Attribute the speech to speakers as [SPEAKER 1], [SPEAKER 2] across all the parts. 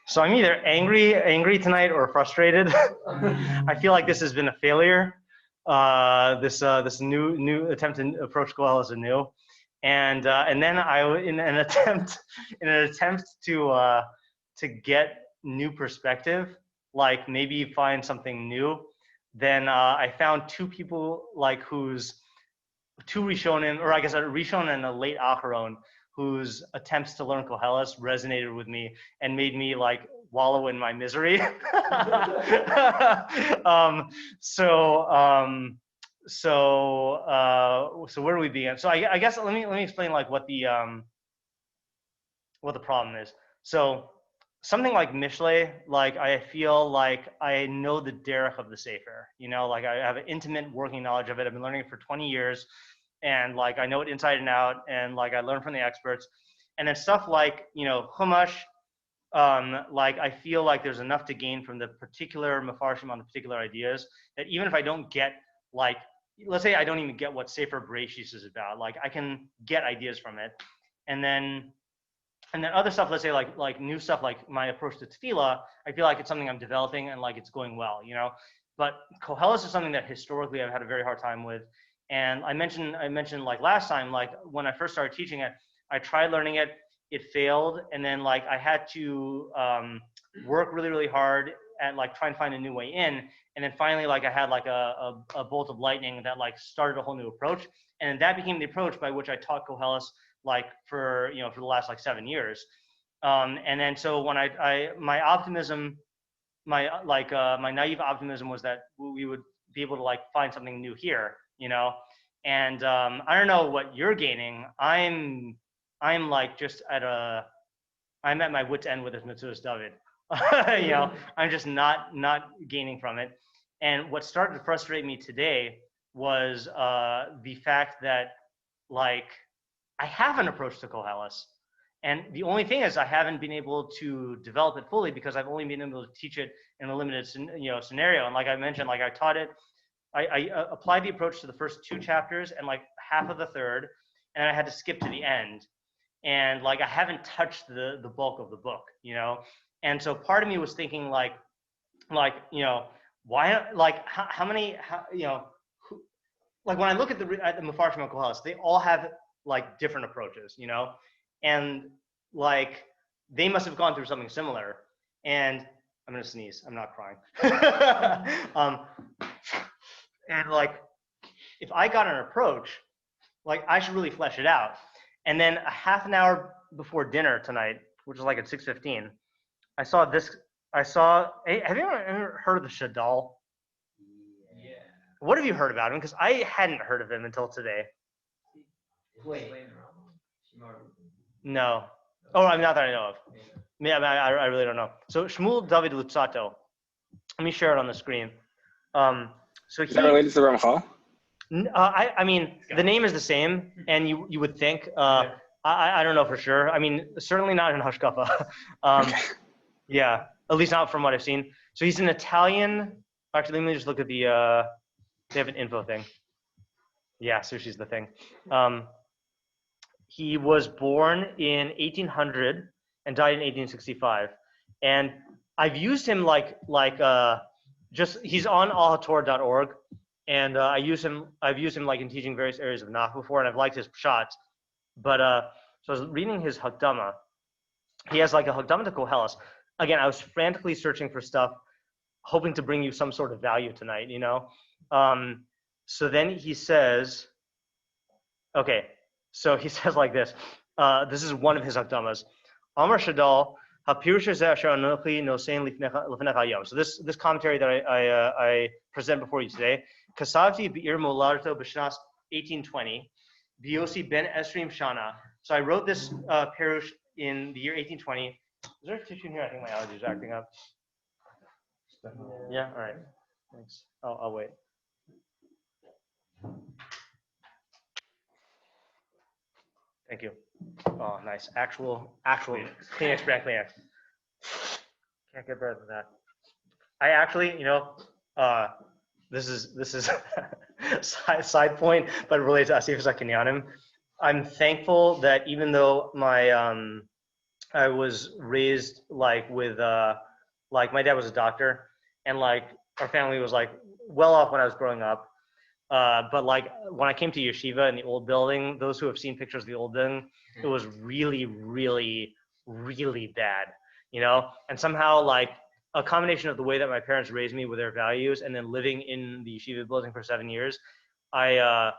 [SPEAKER 1] So I'm either angry tonight or frustrated. I feel like this has been a failure. This new attempt to approach Koheles anew, and then in an attempt to get new perspective, like maybe find something new. Then I found two people like two Rishonim, or I guess a Rishon and a late Acharon, whose attempts to learn Koheles resonated with me and made me like wallow in my misery. So where do we begin? So I guess let me explain like what the problem is. So something like Mishle, like I feel like I know the derech of the Sefer, like I have an intimate working knowledge of it. I've been learning it for 20 years, and like I know it inside and out, and like I learn from the experts. And then stuff like Chumash, like I feel like there's enough to gain from the particular Mefarshim on the particular ideas that even if I don't get, like, let's say I don't even get what Sefer Bereshis is about, like I can get ideas from it. And then other stuff, let's say like new stuff, like my approach to tefillah, I feel like it's something I'm developing and like it's going well, But Koheles is something that historically I've had a very hard time with. And I mentioned like last time, like when I first started teaching it, I tried learning it, it failed, and then like I had to work really, really hard and like try and find a new way in. And then finally, like I had like a bolt of lightning that like started a whole new approach, and that became the approach by which I taught Koheles like for the last like 7 years. And then so when my optimism, my naive optimism was that we would be able to like find something new here, And I don't know what you're gaining. I'm like just I'm at my wit's end with this Metzudas David. I'm just not gaining from it. And what started to frustrate me today was the fact that like I have an approach to Koheles, and the only thing is I haven't been able to develop it fully because I've only been able to teach it in a limited scenario. And like I mentioned, like I taught it, I applied the approach to the first 2 chapters and like half of the third, and I had to skip to the end. And like I haven't touched the bulk of the book, And so part of me was thinking like why, like how many, like when I look at the Mefarshim of Koheles, they all have like different approaches, and like they must have gone through something similar. And I'm gonna sneeze. I'm not crying. And like if I got an approach, like I should really flesh it out. And then a half an hour before dinner tonight, which was like at 6:15, I saw this. Hey, have you ever heard of the Shadal?
[SPEAKER 2] Yeah.
[SPEAKER 1] What have you heard about him? Because I hadn't heard of him until today.
[SPEAKER 2] Wait.
[SPEAKER 1] No. Oh, I mean, not that I know of. Yeah, I really don't know. So Shmuel David Lutzato. Let me share it on the screen. So
[SPEAKER 3] is that related to the Ramchal?
[SPEAKER 1] I mean, the name is the same, and you would think. I don't know for sure. I mean, certainly not in Hashkafa. Yeah, at least not from what I've seen. So he's an Italian. Actually, let me just look at the. They have an info thing. Yeah, sushi's the thing. He was born in 1800 and died in 1865, and I've used him just he's on alhator.org, and I've used him like in teaching various areas of Nach before, and I've liked his shots. But so I was reading his Hakdama. He has like a Hakdama to Koheles. Again, I was frantically searching for stuff, hoping to bring you some sort of value tonight, So then he says, okay, so he says like this. This is one of his Hakdamas. Amar Shadal, so this commentary that I present before you today, Kasavti Be'ir Molarto B'Shnas 1820, Biosi Ben Esrim Shana. So I wrote this Perush in the year 1820. Is there a tissue in here? I think my allergies are acting up. Yeah, all right. Thanks. I'll wait. Thank you. Oh, nice. Actual Kleenex brand Kleenex. Can't get better than that. I actually, this is side point, but related to Asif Zakinyanim. I'm thankful that even though my I was raised like with like my dad was a doctor, and like our family was like well off when I was growing up. But like when I came to yeshiva in the old building, those who have seen pictures of the old building, it was really, really, really bad, you know. And somehow like a combination of the way that my parents raised me with their values, and then living in the yeshiva building for 7 years, I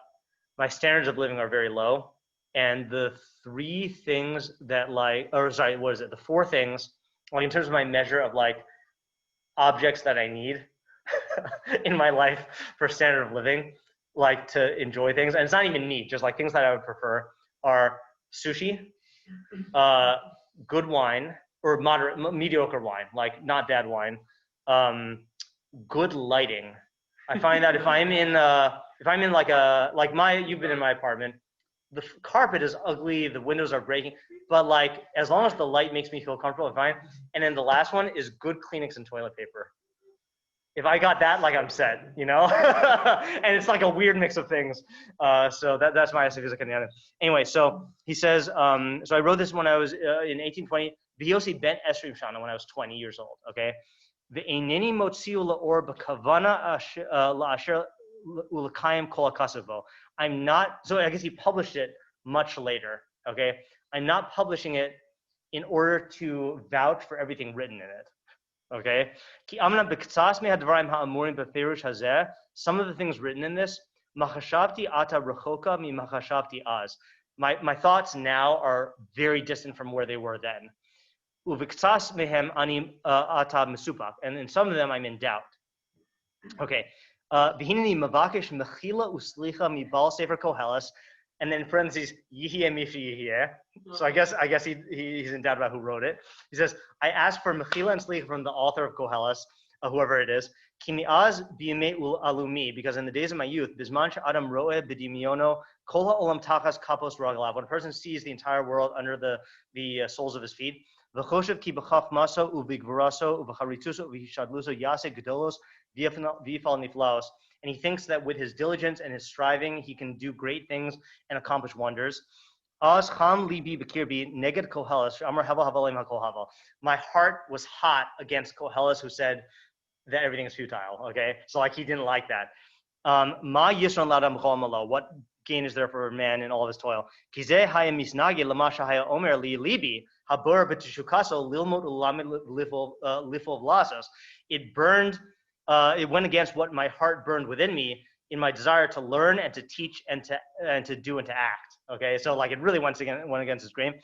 [SPEAKER 1] my standards of living are very low. And the three things that like, or sorry, what is it? The four things, like in terms of my measure of like objects that I need in my life for standard of living, like to enjoy things, and it's not even need, just like things that I would prefer are sushi, uh, good wine, or moderate, mediocre wine, like not bad wine, um, good lighting. I find that if I'm in like my you've been in my apartment, the carpet is ugly, the windows are breaking, but like as long as the light makes me feel comfortable, I'm fine. And then the last one is good Kleenex and toilet paper. If I got that, like I'm set, you know. And it's like a weird mix of things. So that's my essay physics. Anyway, so he says, so I wrote this when I was in 1820. Biosi ben Esrim Shana when I was 20 years old. Okay. Ve'eneni motziu la'or b'kavana la'asher ulakayim kol akasavo. I'm not. So I guess he published it much later. Okay. I'm not publishing it in order to vouch for everything written in it. Okay. Some of the things written in this, my thoughts now are very distant from where they were then. And in some of them I'm in doubt. Okay. Sefer Koheles, and then in parentheses, Yihye Mishi Yihye. So I guess he's in doubt about who wrote it. He says, I ask for mechila and slicha from the author of Koheles, whoever it is. Kimiaz biyimei alumi, because in the days of my youth, bisman adam roe b'dimyono kol ha'olam tachas kapos ragalav. When a person sees the entire world under the soles of his feet, v'choshev ki b'chachmaso u'b'gvuraso u'b'charituso u'b'hishadluso yase gedolos v'yifal niflaos. And he thinks that with his diligence and his striving, he can do great things and accomplish wonders. My heart was hot against Koheles, who said that everything is futile. Okay, so like he didn't like that. What gain is there for a man in all of his toil? It burned. It went against what my heart burned within me in my desire to learn and to teach and to do and to act. Okay, so like it really went against his grain.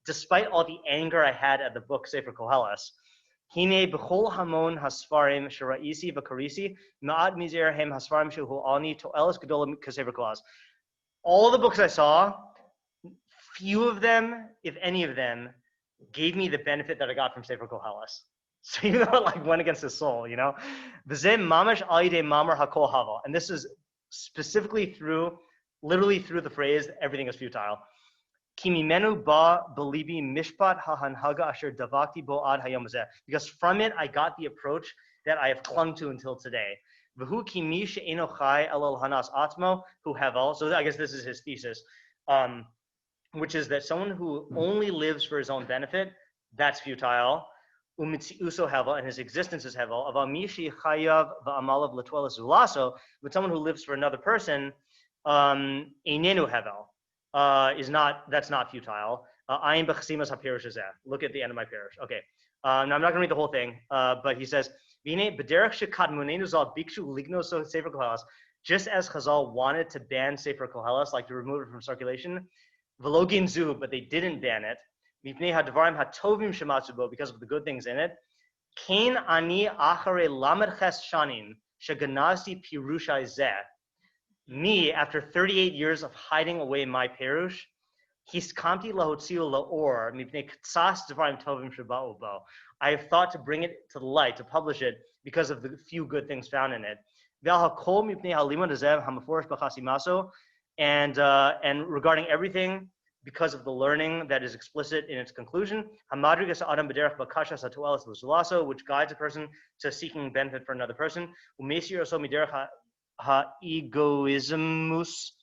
[SPEAKER 1] Despite all the anger I had at the book Sefer Koheles, Hine b'chol hamon hasfarim sheraisi v'karisi ma'at mizerhem hasfarim shehu ani to'elis gedolim k'Sefer Koheles. All the books I saw, few of them, if any of them, gave me the benefit that I got from Sefer Koheles. So even though it like went against his soul, you know. And this is specifically literally through the phrase, everything is futile. Because from it I got the approach that I have clung to until today. So I guess this is his thesis, which is that someone who only lives for his own benefit, that's futile. And his existence is hevel. But someone who lives for another person, that's not futile. Look at the end of my parish. Okay. Now I'm not going to read the whole thing, but he says, just as Chazal wanted to ban Sefer Koheles, like to remove it from circulation, but they didn't ban it, because of the good things in it. Me, after 38 years of hiding away my perush, I have thought to bring it to the light, to publish it, because of the few good things found in it. And regarding everything, because of the learning that is explicit in its conclusion, which guides a person to seeking benefit for another person, egoismus,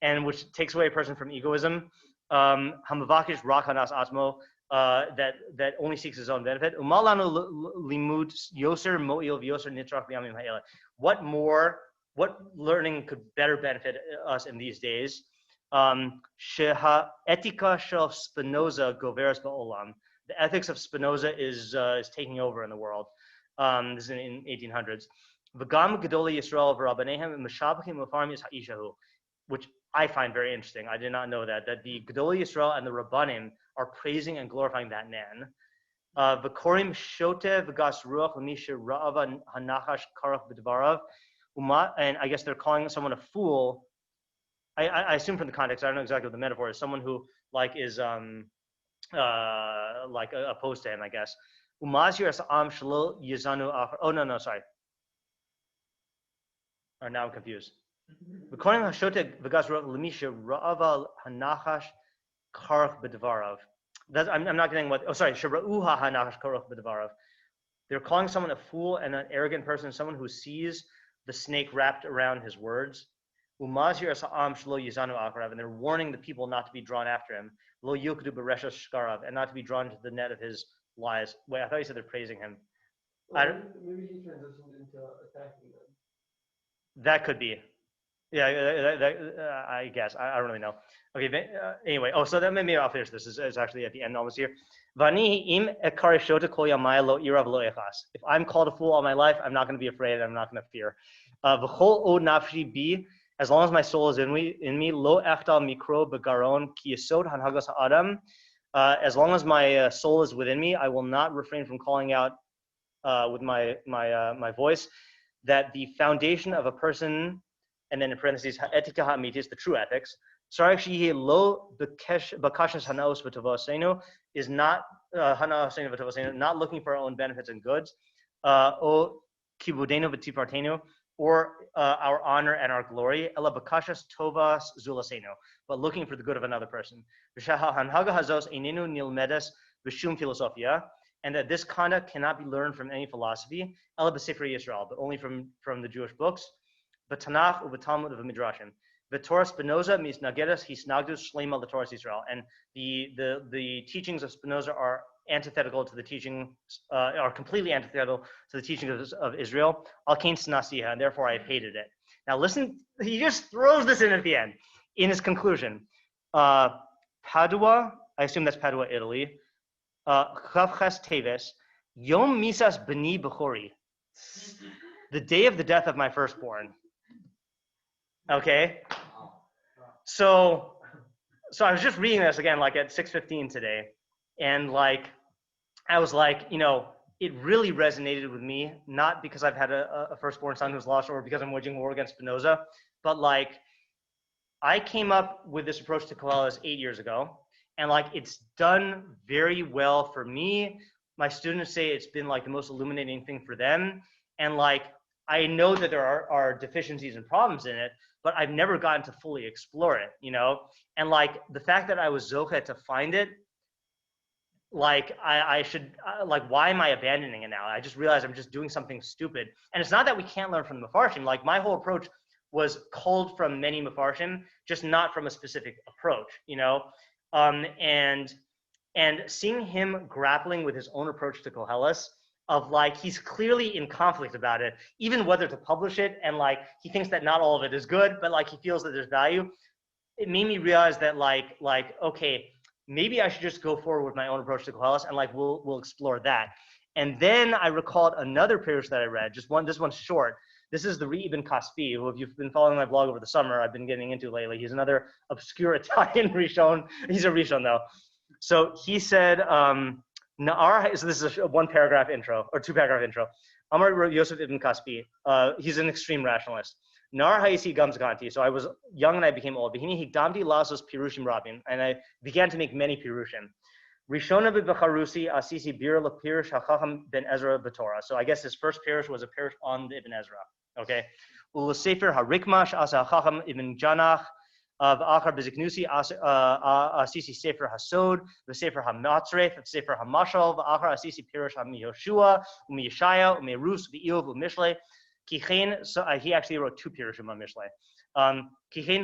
[SPEAKER 1] and which takes away a person from egoism. Hamavakish rak hanas atmo, that only seeks his own benefit. Umalanu limud yoser mo'il v'yoser nitrach b'yamim ha'ela. What learning could better benefit us in these days? Sheha etika shel Spinoza goveres ba'olam. The ethics of Spinoza is taking over in the world. This is in 1800s. V'gam gedolei Yisrael v'rabbanehem m'shabachim u'farim is ha'ishahu, which I find very interesting. I did not know that the gedolei Yisrael and the rabbanim are praising and glorifying that man. V'korim shote v'gas ruach l'misha ra'ava hanachash karach b'dvarav. And I guess they're calling someone a fool. I assume from the context, I don't know exactly what the metaphor is. Someone who like is like opposed to him, I guess. Umazir am shelo yizanu. Oh no, sorry. Or now I'm confused. V'korim hashote v'gas ruach l'misha ra'ava hanachash karach b'dvarav. I'm not getting what. Oh, sorry. Shera'uha hanachash karach b'dvarav. They're calling someone a fool and an arrogant person, someone who sees the snake wrapped around his words. Umazir asa'am shelo yizanu acharav, and they're warning the people not to be drawn after him. Lo yukdu b'resha shkarav, and not to be drawn into the net of his lies. Wait, I thought you said they're praising him.
[SPEAKER 3] Well, maybe he transitioned into attacking them.
[SPEAKER 1] That could be. Yeah, I guess. I don't really know. Okay, anyway. Oh, so then maybe I'll finish this. It's actually at the end almost here. If I'm called a fool all my life, I'm not going to be afraid. I'm not going to fear. As long as my soul is in me, lo echtal mikro begaron ki yesod hanhagas ha'adam. As long as my soul is within me, I will not refrain from calling out with my voice that the foundation of a person, and then in parentheses, etika ha'amitis, the true ethics, lo bakashas hanaos v'tovosenu, is not hanaosenu v'tovosenu, not looking for our own benefits and goods, o kibudenu v'tifartenu, or our honor and our glory, ela bakashas tovas zulasenu, but looking for the good of another person. Hanhaga hazos einenu nilmedes v'shum philosophia, and that this conduct cannot be learned from any philosophy, ela b'sefer Yisrael, but only from the Jewish books, v'tanach u'v'talmud v'midrashim. The Torah Spinoza means nagedas hisnagdus shlema l'Torah Yisrael, and the teachings of Spinoza are antithetical to the teaching, are completely antithetical to the teachings of Israel. Al-kain snasiha, and therefore I have hated it. Now listen, he just throws this in at the end, in his conclusion. Padua, I assume that's Padua, Italy. Chavches Teves, Yom Misas B'ni Bechori, the day of the death of my firstborn. Okay, so I was just reading this again, like at 6:15 today, and like I was like, it really resonated with me, not because I've had a firstborn son who's lost or because I'm waging war against Spinoza, but like I came up with this approach to Koheles 8 years ago, and like it's done very well for me. My students say it's been like the most illuminating thing for them, and like I know that there are deficiencies and problems in it, but I've never gotten to fully explore it, and like the fact that I was zoche to find it, like I should, like why am I abandoning it now? I just realized I'm just doing something stupid. And it's not that we can't learn from the Mefarshim. Like my whole approach was culled from many Mefarshim, just not from a specific approach, and seeing him grappling with his own approach to Koheles, of like he's clearly in conflict about it, even whether to publish it, and like he thinks that not all of it is good, but like he feels that there's value. It made me realize that like okay, maybe I should just go forward with my own approach to Koheles, and like we'll explore that. And then I recalled another pirush that I read, this one's short. This is the Ibn Kaspi, who if you've been following my blog over the summer, I've been getting into lately. He's another obscure Italian Rishon. He's a Rishon though. So he said, so this is a 1 paragraph intro, or 2 paragraph intro. Amar Yosef ibn Kaspi, he's an extreme rationalist. Nar ha'isi gamzganti, so I was young and I became old. Behini higdamti lasos pirushim rabin, and I began to make many pirushim. Rishona b'becharusi asisi bir lepirush hachacham ben Ezra b'Torah. So I guess his first pirush was a pirush on the Ibn Ezra. Okay. Ulesefer harikmash asa hachacham ibn Janach. V'achar beziknusi asisi sefer hasod, v'sefer hamatzref, v'sefer hamashal, v'achar asisi pirush hamiyoshua, umiyashaya, umirus, v'iyov, u'mishle. Kichen, so he actually wrote 2 pirushim on Mishle. Kihin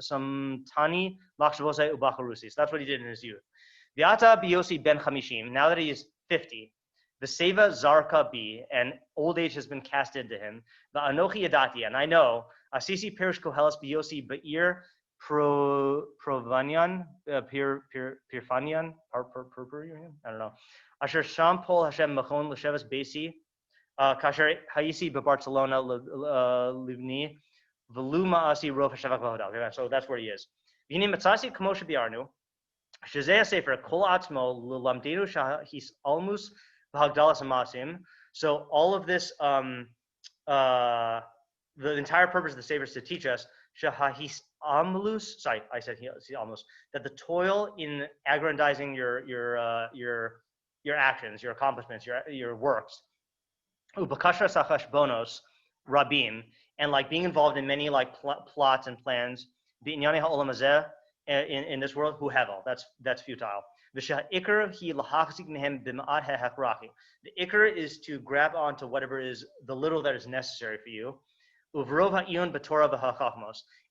[SPEAKER 1] samtani lakshavosai ubacharusi. So that's what he did in his youth. Viata biyosi ben chamishim. Now that he is 50, the seva zarka bi, and old age has been cast into him. The anochi yadati, and I know asisi perish koheles biyosi beir provanyan pirfanyan I don't know. Asher sham pol Hashem machon l'sheves besi kasher haisi beBarcelona livni v'lu ma'asi rov hashavak v'hodal. So that's where he is. V'hine matzasi k'moshe biarnu shezeh sefer kol atzmo l'lamdenu shahis almus v'hagdalas amasim. So all of this, the entire purpose of the Sefer is to teach us shahis amlus. Sorry, I said almost that the toil in aggrandizing your actions, your accomplishments, your works, ubakashra sachash bonos rabim, and like being involved in many like plots and plans, bi'nyani ha'olam hazeh, in this world, who hevel, that's futile. The ikr is to grab onto whatever is the little that is necessary for you.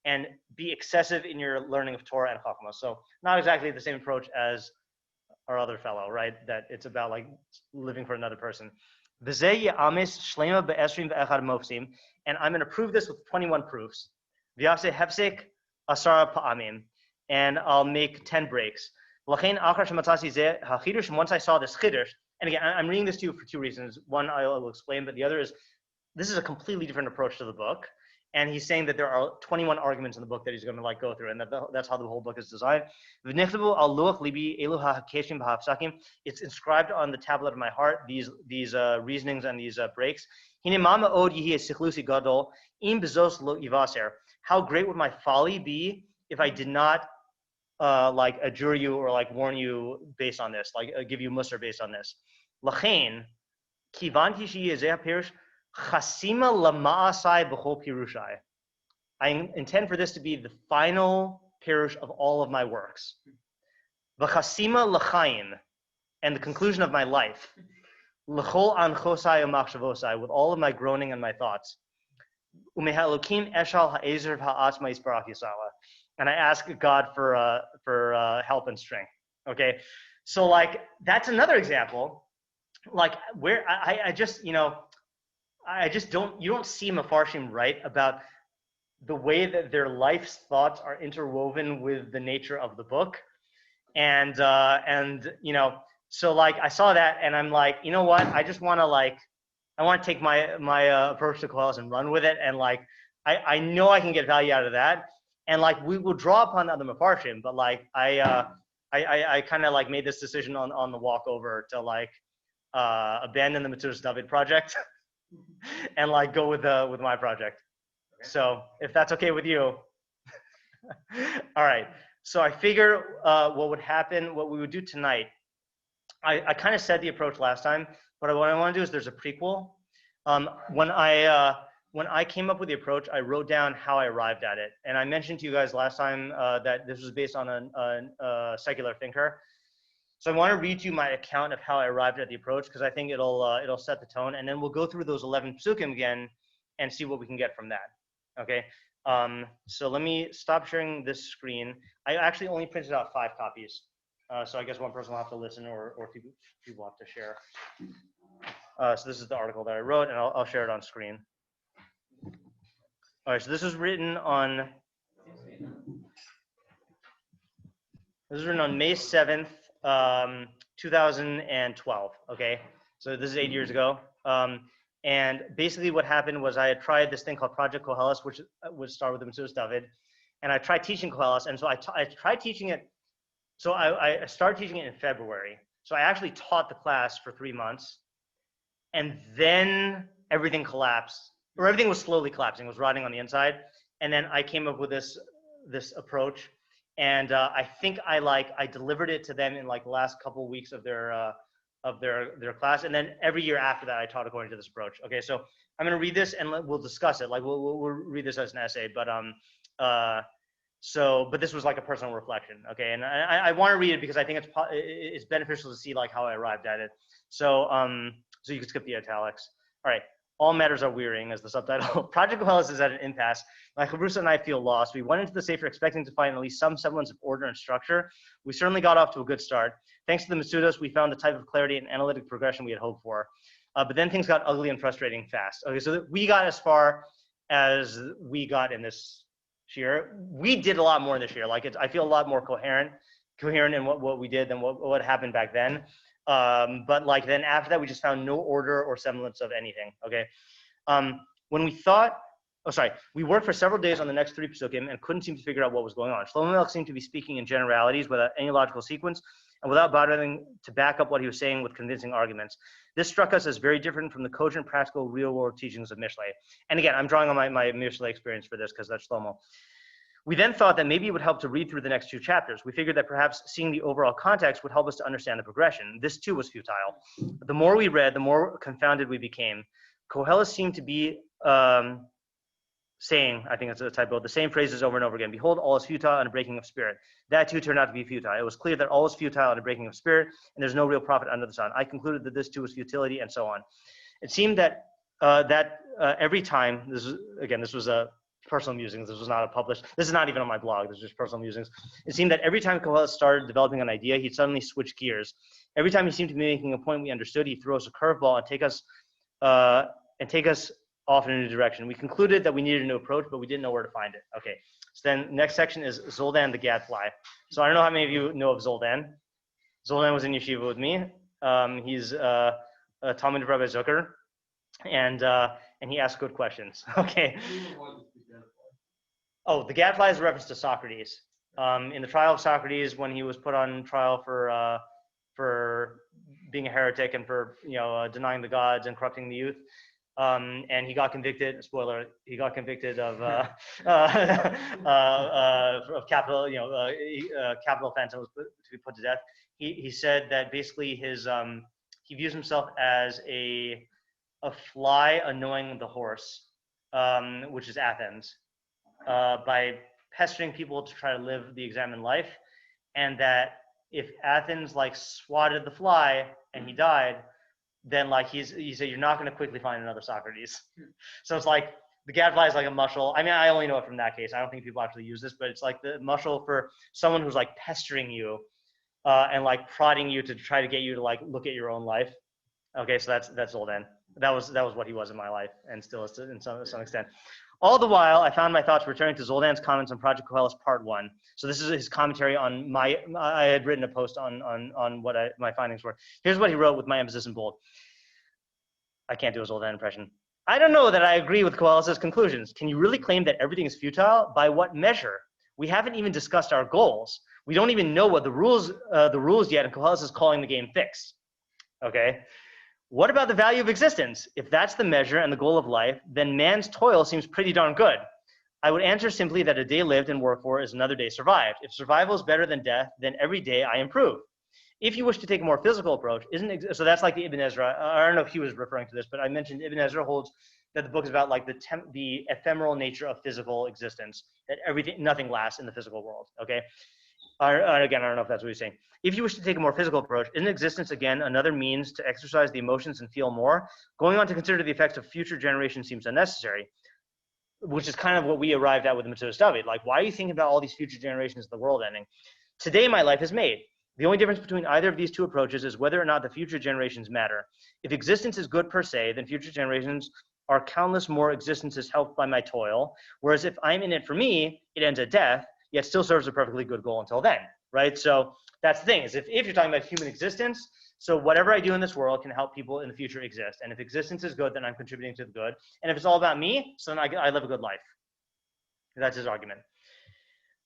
[SPEAKER 1] And be excessive in your learning of Torah and Chachmos. So not exactly the same approach as our other fellow, right? That it's about like living for another person. And I'm going to prove this with 21 proofs. And I'll make 10 breaks. Once I saw this chidush, and again, I'm reading this to you for two reasons. One, I will explain, but the other is, this is a completely different approach to the book. And he's saying that there are 21 arguments in the book that he's going to like go through, and that's how the whole book is designed. It's inscribed on the tablet of my heart, these reasonings and these breaks. How great would my folly be if I did not like adjure you or like warn you based on this, like give you mussar based on this. Lachain, kivanti sheyezeh pirush chasima lama'asai b'chol pirushai. I intend for this to be the final pirush of all of my works. V'chasima l'chaim, and the conclusion of my life. L'chol anchosai u'machshavosai, with all of my groaning and my thoughts. U'mehalukim eshal ha'ezer ha'atzma yisbarach yisala. And I ask God for help and strength. Okay, so like that's another example, like where I just you don't see Mefarshim write about the way that their life's thoughts are interwoven with the nature of the book, and so like I saw that and I'm like, you know what, I just want to take my approach to Koheles and run with it, and like I know I can get value out of that. And like we will draw upon other Mefarshim, but like I kind of like made this decision on the walk over to like abandon the Metzudas David project and like go with my project. Okay. So if that's okay with you, all right. So I figure what would happen, what we would do tonight. I kind of said the approach last time, but what I want to do is there's a prequel. When I came up with the approach, I wrote down how I arrived at it. And I mentioned to you guys last time that this was based on a secular thinker. So I want to read you my account of how I arrived at the approach, because I think it'll set the tone. And then we'll go through those 11 psukim again and see what we can get from that. Okay. So let me stop sharing this screen. I actually only printed out 5 copies. So I guess one person will have to listen, or 2 people have to share. So this is the article that I wrote, and I'll share it on screen. All right, so this was written on May 7th, 2012, okay? So this is 8 years ago. And basically what happened was I had tried this thing called Project Koheles, which would start with the Metzudas David. And I tried teaching Koheles, and so I tried teaching it. So I started teaching it in February. So I actually taught the class for 3 months. And then everything collapsed. Or everything was slowly collapsing, was rotting on the inside, and then I came up with this approach, and I think I delivered it to them in like the last couple of weeks of their class, and then every year after that I taught according to this approach. Okay, so I'm going to read this and we'll discuss it. Like we'll read this as an essay, but but this was like a personal reflection. Okay, and I want to read it because I think it's beneficial to see like how I arrived at it. So so you can skip the italics. All right. All matters are wearying, as the subtitle. Project Koheles is at an impasse. My chavrusa and I feel lost. We went into the Sefer expecting to find at least some semblance of order and structure. We certainly got off to a good start. Thanks to the Metzudas, we found the type of clarity and analytic progression we had hoped for. But then things got ugly and frustrating fast. Okay, so we got as far as we got in this shiur. We did a lot more in this shiur. Like, I feel a lot more coherent in what we did than what happened back then. But like then after that, we just found no order or semblance of anything. Okay, when we thought, we worked for several days on the next 3 psukim and couldn't seem to figure out what was going on. Shlomo Melech seemed to be speaking in generalities without any logical sequence and without bothering to back up what he was saying with convincing arguments. This struck us as very different from the cogent, practical, real-world teachings of Mishlei. And again, I'm drawing on my Mishlei experience for this because that's Shlomo. We then thought that maybe it would help to read through the next 2 chapters. We figured that perhaps seeing the overall context would help us to understand the progression. This too was futile. The more we read, the more confounded we became. Koheles seemed to be saying, I think it's a typo, the same phrases over and over again. Behold, all is futile and a breaking of spirit. That too turned out to be futile. It was clear that all is futile and a breaking of spirit, and there's no real profit under the sun. I concluded that this too was futility, and so on. It seemed that every time, this was a personal musings. This was not a published. This is not even on my blog. This is just personal musings. It seemed that every time Koheles started developing an idea, he'd suddenly switch gears. Every time he seemed to be making a point we understood, he'd throw us a curveball and take us off in a new direction. We concluded that we needed a new approach, but we didn't know where to find it. Okay. So then next section is Zoldan the gadfly. So I don't know how many of you know of Zoldan. Zoldan was in yeshiva with me. He's a Talmud of Rabbi Zucker, and he asks good questions. Okay. Oh, the gadfly is a reference to Socrates. In the trial of Socrates, when he was put on trial for being a heretic and for denying the gods and corrupting the youth, and he got convicted. Spoiler: he got convicted of capital capital offense and was to be put to death. He said that basically he views himself as a fly annoying the horse, which is Athens. By pestering people to try to live the examined life, and that if Athens swatted the fly and he died, then he said you're not going to quickly find another Socrates. So it's like the gadfly is like a mushal. I mean, I only know it from that case. I don't think people actually use this, but it's like the mushal for someone who's pestering you and prodding you to try to get you to look at your own life. Okay, so that's Zoldan. That was what he was in my life, and still is to some extent. All the while, I found my thoughts returning to Zoldan's comments on Project Koheles Part 1. So this is his commentary on I had written a post on what my findings were. Here's what he wrote with my emphasis in bold. I can't do a Zoldan impression. I don't know that I agree with Koheles' conclusions. Can you really claim that everything is futile? By what measure? We haven't even discussed our goals. We don't even know what the rules yet, and Koheles is calling the game fixed. Okay. What about the value of existence? If that's the measure and the goal of life, then man's toil seems pretty darn good. I would answer simply that a day lived and worked for is another day survived. If survival is better than death, then every day I improve. If you wish to take a more physical approach, so that's like the Ibn Ezra. I don't know if he was referring to this, but I mentioned Ibn Ezra holds that the book is about the ephemeral nature of physical existence, that nothing lasts in the physical world. Okay. Again, I don't know if that's what he's saying. If you wish to take a more physical approach, isn't existence, again, another means to exercise the emotions and feel more? Going on to consider the effects of future generations seems unnecessary, which is kind of what we arrived at with the Metzudas David. Why are you thinking about all these future generations of the world ending? Today, my life is made. The only difference between either of these two approaches is whether or not the future generations matter. If existence is good per se, then future generations are countless more existences helped by my toil, whereas if I'm in it for me, it ends at death, yet still serves a perfectly good goal until then, right? So that's the thing, is if you're talking about human existence, so whatever I do in this world can help people in the future exist. And if existence is good, then I'm contributing to the good. And if it's all about me, so then I live a good life. That's his argument.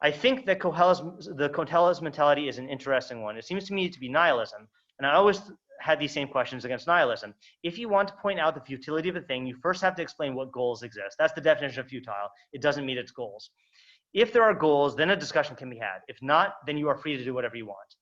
[SPEAKER 1] I think that the Koheles mentality is an interesting one. It seems to me to be nihilism. And I always had these same questions against nihilism. If you want to point out the futility of a thing, you first have to explain what goals exist. That's the definition of futile. It doesn't meet its goals. If there are goals, then a discussion can be had. If not, then you are free to do whatever you want.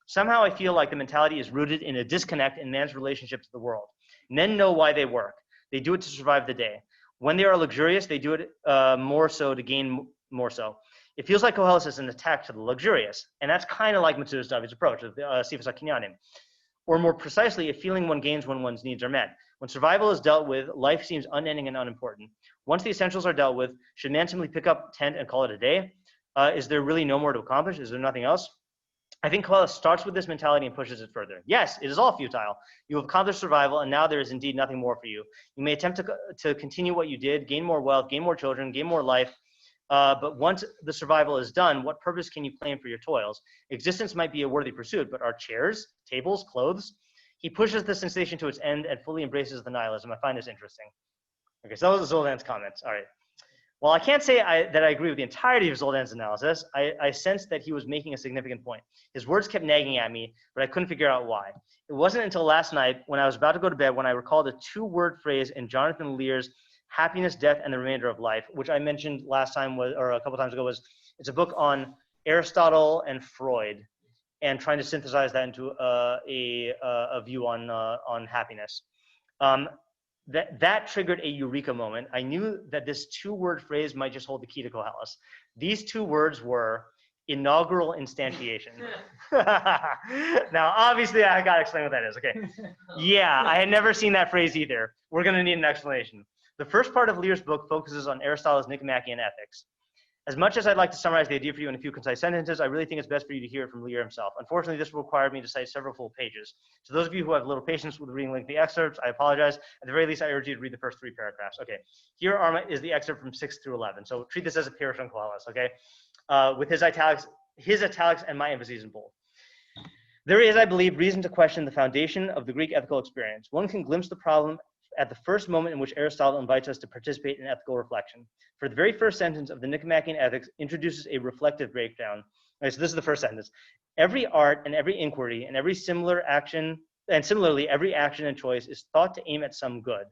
[SPEAKER 1] Somehow I feel like the mentality is rooted in a disconnect in man's relationship to the world. Men know why they work. They do it to survive the day. When they are luxurious, they do it more so to gain more so. It feels like Koheles is an attack to the luxurious. And that's kind of like Metzudas David's approach of Sifas HaKinyanim. Or more precisely, a feeling one gains when one's needs are met. When survival is dealt with, life seems unending and unimportant. Once the essentials are dealt with, should man simply pick up tent and call it a day? Is there really no more to accomplish? Is there nothing else? I think Koheles starts with this mentality and pushes it further. Yes, it is all futile. You have accomplished survival, and now there is indeed nothing more for you. You may attempt to continue what you did, gain more wealth, gain more children, gain more life, but once the survival is done, what purpose can you claim for your toils? Existence might be a worthy pursuit, but are chairs, tables, clothes? He pushes the sensation to its end and fully embraces the nihilism. I find this interesting. Okay, so those are Zoltan's comments. All right. Well, I can't say that I agree with the entirety of Zoltan's analysis. I sensed that he was making a significant point. His words kept nagging at me, but I couldn't figure out why. It wasn't until last night when I was about to go to bed when I recalled a two-word phrase in Jonathan Lear's Happiness, Death, and the Remainder of Life, which I mentioned last time or a couple times ago. It's a book on Aristotle and Freud, and trying to synthesize that into a view on happiness. That triggered a eureka moment. I knew that this two-word phrase might just hold the key to Koheles. These two words were inaugural instantiation. Now, obviously, I got to explain what that is. Okay. Yeah, I had never seen that phrase either. We're going to need an explanation. The first part of Lear's book focuses on Aristotle's Nicomachean ethics. As much as I'd like to summarize the idea for you in a few concise sentences, I really think it's best for you to hear it from Lear himself. Unfortunately, this will require me to cite several full pages. So those of you who have little patience with reading lengthy excerpts, I apologize. At the very least, I urge you to read the first 3 paragraphs. Okay, here is the excerpt from 6 through 11. So treat this as a peer from Koheles, okay? With his italics and my emphases in bold. There is, I believe, reason to question the foundation of the Greek ethical experience. One can glimpse the problem at the first moment in which Aristotle invites us to participate in ethical reflection. For the very first sentence of the Nicomachean Ethics introduces a reflective breakdown. Right, so this is the first sentence. Every art and every inquiry and every similarly every action and choice is thought to aim at some good.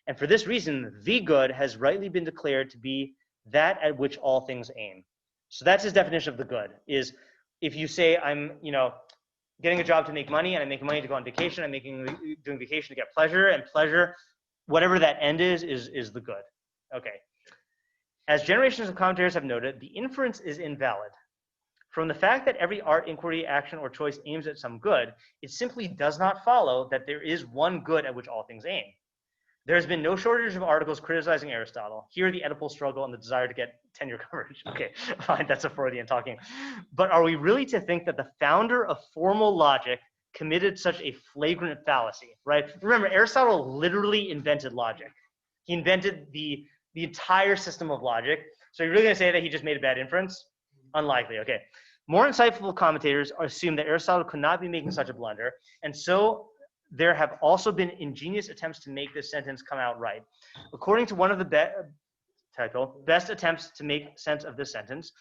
[SPEAKER 1] And for this reason, the good has rightly been declared to be that at which all things aim. So that's his definition of the good, is if you say I'm, getting a job to make money, and I'm making money to go on vacation, I'm doing vacation to get pleasure, and pleasure, whatever that end is the good. Okay. As generations of commentators have noted, the inference is invalid. From the fact that every art, inquiry, action, or choice aims at some good, it simply does not follow that there is one good at which all things aim. There has been no shortage of articles criticizing Aristotle. Here, the Oedipal struggle and the desire to get tenure coverage. Okay, fine, that's a Freudian talking. But are we really to think that the founder of formal logic committed such a flagrant fallacy, right? Remember, Aristotle literally invented logic. He invented the entire system of logic. So you're really going to say that he just made a bad inference? Unlikely, okay. More insightful commentators assume that Aristotle could not be making such a blunder, and so there have also been ingenious attempts to make this sentence come out right. According to one of the best attempts to make sense of this sentence,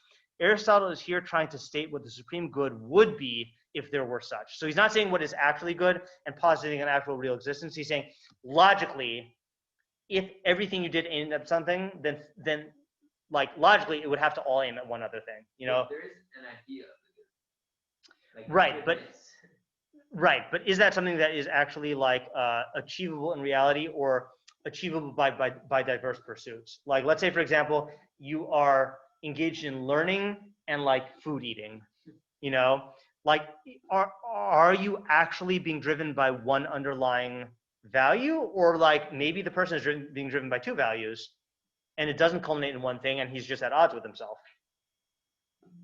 [SPEAKER 1] Aristotle is here trying to state what the supreme good would be if there were such. So he's not saying what is actually good and positing an actual real existence. He's saying logically, if everything you did aimed at something, then like logically it would have to all aim at one other thing.
[SPEAKER 2] There is an idea of the good. Like,
[SPEAKER 1] right, but is that something that is actually like achievable in reality or achievable by diverse pursuits? Like, let's say, for example, you are engaged in learning and like food eating, like are you actually being driven by one underlying value, or like maybe the person is being driven by 2 values and it doesn't culminate in one thing and he's just at odds with himself?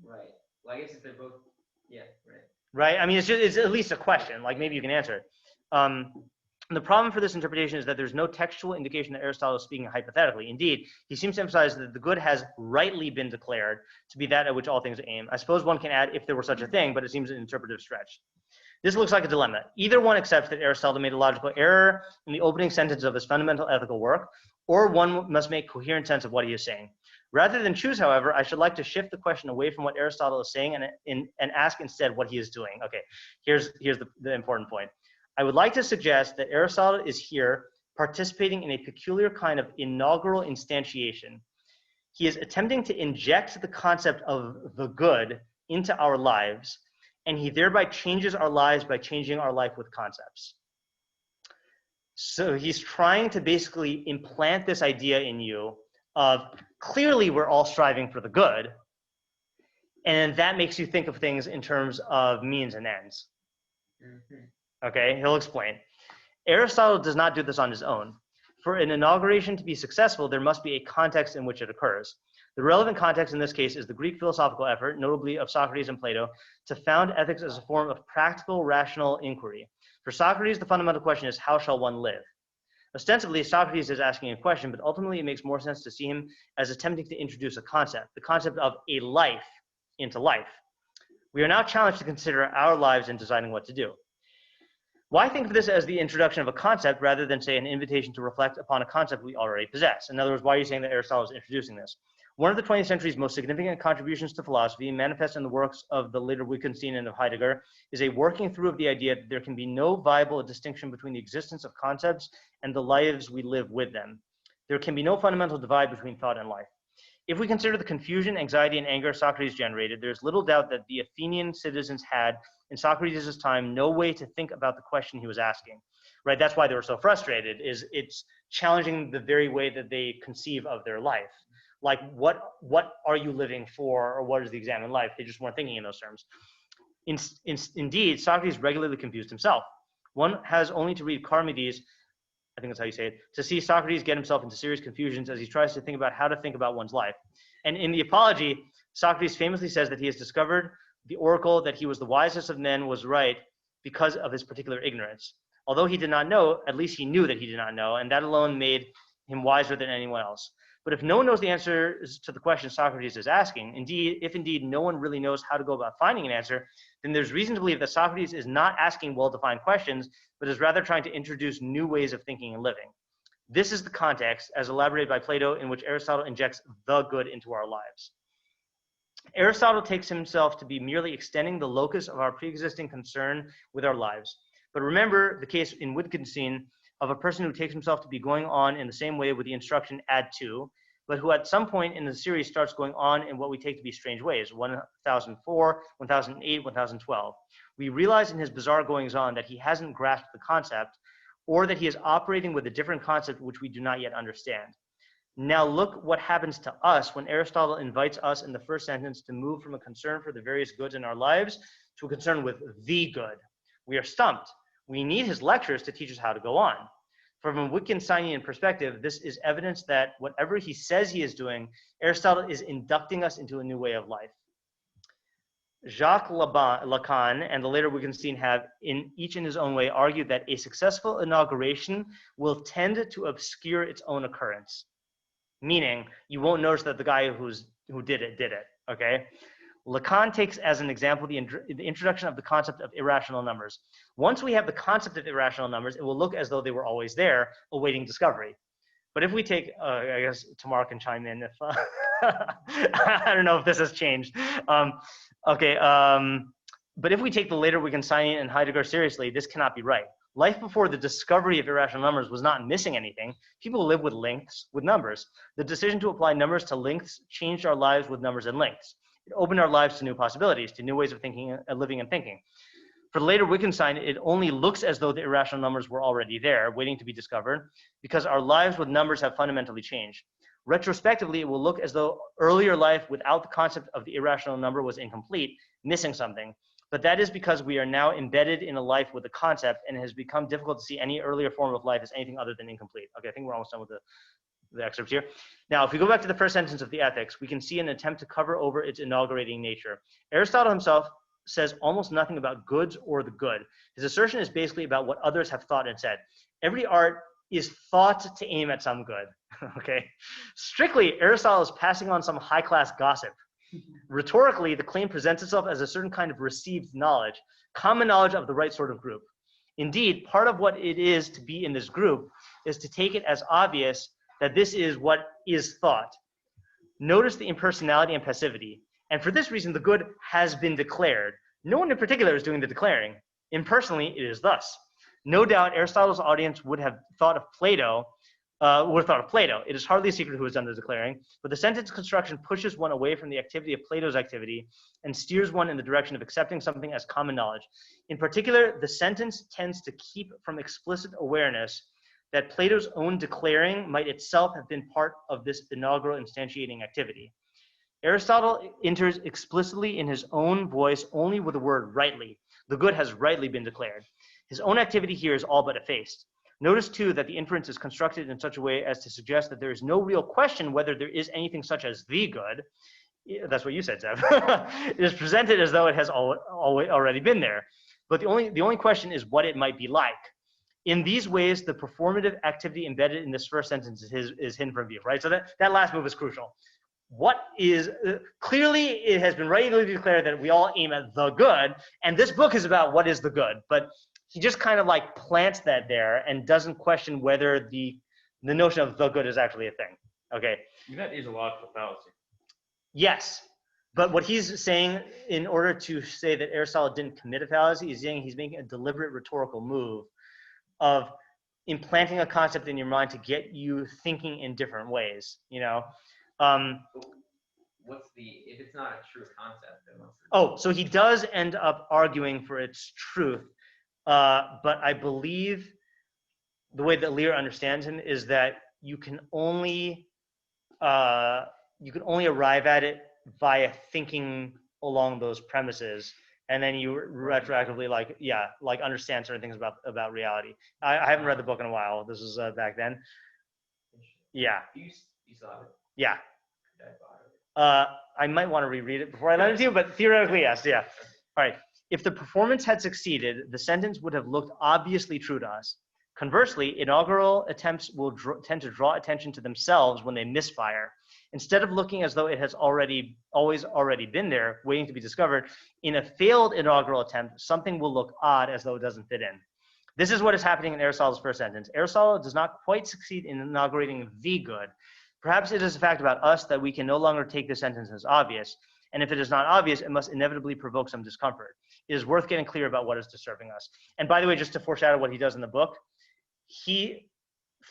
[SPEAKER 2] Right. Well, I guess if they're both, yeah, right.
[SPEAKER 1] Right. I mean, it's at least a question. Like maybe you can answer it. The problem for this interpretation is that there's no textual indication that Aristotle is speaking hypothetically. Indeed, he seems to emphasize that the good has rightly been declared to be that at which all things aim. I suppose one can add if there were such a thing, but it seems an interpretive stretch. This looks like a dilemma. Either one accepts that Aristotle made a logical error in the opening sentence of his fundamental ethical work, or one must make coherent sense of what he is saying. Rather than choose, however, I should like to shift the question away from what Aristotle is saying and ask instead what he is doing. Okay, here's the important point. I would like to suggest that Aristotle is here participating in a peculiar kind of inaugural instantiation. He is attempting to inject the concept of the good into our lives, and he thereby changes our lives by changing our life with concepts. So he's trying to basically implant this idea in you of clearly we're all striving for the good, and that makes you think of things in terms of means and ends.
[SPEAKER 2] Mm-hmm.
[SPEAKER 1] Okay, he'll explain. Aristotle does not do this on his own. For an inauguration to be successful, there must be a context in which it occurs. The relevant context in this case is the Greek philosophical effort, notably of Socrates and Plato, to found ethics as a form of practical, rational inquiry. For Socrates, the fundamental question is, how shall one live? Ostensibly, Socrates is asking a question, but ultimately it makes more sense to see him as attempting to introduce a concept, the concept of a life into life. We are now challenged to consider our lives in deciding what to do. Why think of this as the introduction of a concept rather than, say, an invitation to reflect upon a concept we already possess? In other words, why are you saying that Aristotle is introducing this? One of the 20th century's most significant contributions to philosophy, manifest in the works of the later Wittgenstein and of Heidegger, is a working through of the idea that there can be no viable distinction between the existence of concepts and the lives we live with them. There can be no fundamental divide between thought and life. If we consider the confusion, anxiety, and anger Socrates generated, there's little doubt that the Athenian citizens had, in Socrates' time, no way to think about the question he was asking, right? That's why they were so frustrated, is it's challenging the very way that they conceive of their life. Like, what are you living for, or what is the examined life? They just weren't thinking in those terms. Indeed, Socrates regularly confused himself. One has only to read Charmides, I think that's how you say it, to see Socrates get himself into serious confusions as he tries to think about how to think about one's life. And in the Apology, Socrates famously says that he has discovered the oracle that he was the wisest of men was right because of his particular ignorance. Although he did not know, at least he knew that he did not know, and that alone made him wiser than anyone else. But if no one knows the answers to the question Socrates is asking, if indeed no one really knows how to go about finding an answer, then there's reason to believe that Socrates is not asking well-defined questions, but is rather trying to introduce new ways of thinking and living. This is the context, as elaborated by Plato, in which Aristotle injects the good into our lives. Aristotle takes himself to be merely extending the locus of our pre-existing concern with our lives. But remember the case in Wittgenstein of a person who takes himself to be going on in the same way with the instruction add to, but who at some point in the series starts going on in what we take to be strange ways, 1004, 1008, 1012. We realize in his bizarre goings on that he hasn't grasped the concept, or that he is operating with a different concept which we do not yet understand. Now look what happens to us when Aristotle invites us in the first sentence to move from a concern for the various goods in our lives to a concern with the good. We are stumped. We need his lectures to teach us how to go on. From a Wittgensteinian perspective, this is evidence that whatever he says he is doing, Aristotle is inducting us into a new way of life. Jacques Lacan and the later Wittgenstein have, each in his own way, argued that a successful inauguration will tend to obscure its own occurrence. Meaning, you won't notice that the guy who did it, okay? Lacan takes as an example the introduction of the concept of irrational numbers. Once we have the concept of irrational numbers, it will look as though they were always there, awaiting discovery. But if we take, I guess Tamar can chime in if, I don't know if this has changed. But if we take the later Wittgenstein and Heidegger seriously, this cannot be right. Life before the discovery of irrational numbers was not missing anything. People live with lengths, with numbers. The decision to apply numbers to lengths changed our lives with numbers and lengths. It opened our lives to new possibilities, to new ways of thinking, living and thinking. For later Wittgenstein, it only looks as though the irrational numbers were already there, waiting to be discovered, because our lives with numbers have fundamentally changed. Retrospectively, it will look as though earlier life without the concept of the irrational number was incomplete, missing something. But that is because we are now embedded in a life with a concept, and it has become difficult to see any earlier form of life as anything other than incomplete. Okay, I think we're almost done with the excerpts here. Now, if we go back to the first sentence of the Ethics, we can see an attempt to cover over its inaugurating nature. Aristotle himself says almost nothing about goods or the good. His assertion is basically about what others have thought and said. Every art is thought to aim at some good, okay? Strictly, Aristotle is passing on some high-class gossip. Rhetorically, the claim presents itself as a certain kind of received knowledge, common knowledge of the right sort of group. Indeed, part of what it is to be in this group is to take it as obvious that this is what is thought. Notice the impersonality and passivity. And for this reason, the good has been declared. No one in particular is doing the declaring. Impersonally, it is thus. No doubt Aristotle's audience would have thought of Plato. It is hardly a secret who has done the declaring, but the sentence construction pushes one away from the activity of Plato's activity and steers one in the direction of accepting something as common knowledge. In particular, the sentence tends to keep from explicit awareness that Plato's own declaring might itself have been part of this inaugural instantiating activity. Aristotle enters explicitly in his own voice only with the word rightly. The good has rightly been declared. His own activity here is all but effaced. Notice too that the inference is constructed in such a way as to suggest that there is no real question whether there is anything such as the good. That's what you said, Zev. It is presented as though it has already been there. But the only question is what it might be like. In these ways, the performative activity embedded in this first sentence is hidden from view, right? So that last move is crucial. What is, clearly it has been regularly declared that we all aim at the good, and this book is about what is the good, but he just kind of like plants that there and doesn't question whether the notion of the good is actually a thing, okay?
[SPEAKER 4] That is a logical fallacy.
[SPEAKER 1] Yes, but what he's saying in order to say that Aristotle didn't commit a fallacy, he's saying he's making a deliberate rhetorical move of implanting a concept in your mind to get you thinking in different ways, you know?
[SPEAKER 2] If it's not a true concept, then what's the...
[SPEAKER 1] Oh, so he does end up arguing for its truth, but I believe the way that Lear understands him is that you can only arrive at it via thinking along those premises, and then you retroactively understand certain things about reality. I haven't read the book in a while. This was back then. Yeah.
[SPEAKER 2] You saw it?
[SPEAKER 1] Yeah. I might want to reread it before I lend it to you, but theoretically, yes. Yeah. All right. If the performance had succeeded, the sentence would have looked obviously true to us. Conversely, inaugural attempts will tend to draw attention to themselves when they misfire. Instead of looking as though it has always already been there, waiting to be discovered, in a failed inaugural attempt, something will look odd as though it doesn't fit in. This is what is happening in Aristotle's first sentence. Aristotle does not quite succeed in inaugurating the good. Perhaps it is a fact about us that we can no longer take this sentence as obvious, and if it is not obvious, it must inevitably provoke some discomfort. It is worth getting clear about what is disturbing us. And by the way, just to foreshadow what he does in the book, he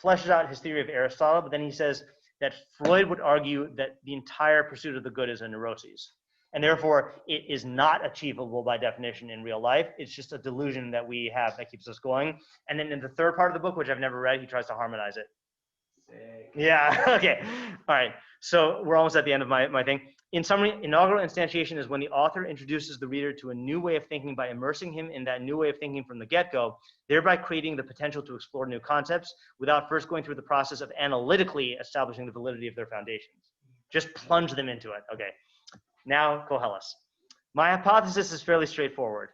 [SPEAKER 1] fleshes out his theory of Aristotle, but then he says that Freud would argue that the entire pursuit of the good is a neuroses. And therefore, it is not achievable by definition in real life. It's just a delusion that we have that keeps us going. And then in the third part of the book, which I've never read, he tries to harmonize it.
[SPEAKER 2] Sick.
[SPEAKER 1] Yeah, okay. All right. So we're almost at the end of my thing. In summary, inaugural instantiation is when the author introduces the reader to a new way of thinking by immersing him in that new way of thinking from the get-go, thereby creating the potential to explore new concepts without first going through the process of analytically establishing the validity of their foundations. Just plunge them into it. Okay. Now, Koheles. My hypothesis is fairly straightforward.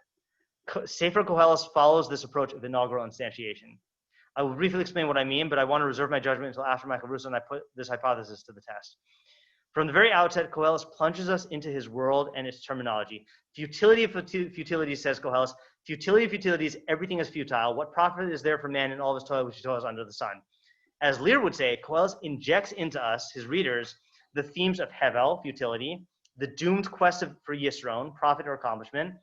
[SPEAKER 1] Sefer Koheles follows this approach of inaugural instantiation. I will briefly explain what I mean, but I want to reserve my judgment until after Michael Russo and I put this hypothesis to the test. From the very outset, Koheles plunges us into his world and its terminology. Futility of futilities, says Koheles. Futility of futilities, everything is futile. What profit is there for man in all of his toil which he toils under the sun? As Lear would say, Koheles injects into us, his readers, the themes of Hevel, futility, the doomed quest for Yisron, profit or accomplishment,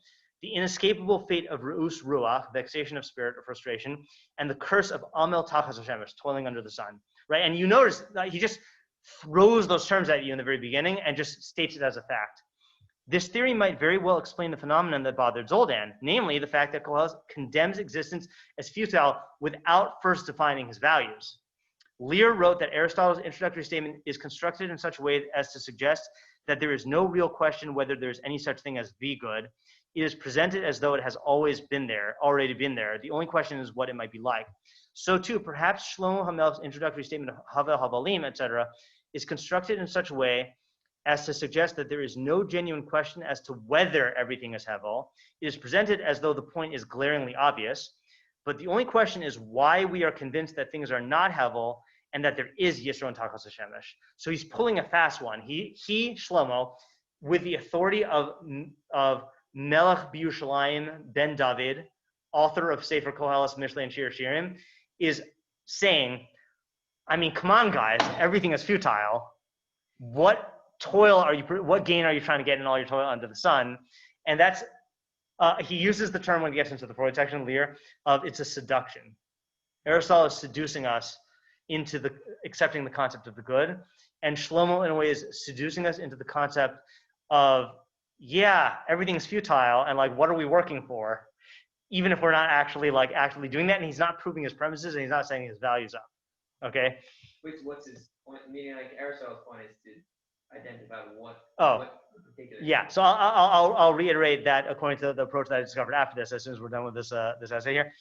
[SPEAKER 1] the inescapable fate of Re'us Ruach, vexation of spirit or frustration, and the curse of Amel Tachas Hashemesh, toiling under the sun. Right? And you notice that he just throws those terms at you in the very beginning and just states it as a fact. This theory might very well explain the phenomenon that bothered Zoldan, namely the fact that Koheles condemns existence as futile without first defining his values. Lear wrote that Aristotle's introductory statement is constructed in such a way as to suggest that there is no real question whether there is any such thing as the good. It is presented as though it has already been there. The only question is what it might be like. So too, perhaps Shlomo Hamel's introductory statement of Havel Havalim, etc., is constructed in such a way as to suggest that there is no genuine question as to whether everything is Havel. It is presented as though the point is glaringly obvious, but the only question is why we are convinced that things are not Havel and that there is Yisron Tachas Hashemesh. So he's pulling a fast one. He Shlomo, with the authority of Melech B'Yushalayim ben David, author of Sefer Koheles, Mishlei, and Shir Shirim, is saying, I mean, come on, guys, everything is futile. What gain are you trying to get in all your toil under the sun? And that's, he uses the term when he gets into the Freud section, Lear, of it's a seduction. Aristotle is seducing us into accepting the concept of the good. And Shlomo, in a way, is seducing us into the concept of, yeah, everything's futile, and like, what are we working for? Even if we're not actually doing that, and he's not proving his premises, and he's not saying his values up. Okay.
[SPEAKER 2] What's his point? Meaning, like Aristotle's point is to identify what particular.
[SPEAKER 1] Yeah. So I'll reiterate that according to the approach that I discovered after this, as soon as we're done with this essay here.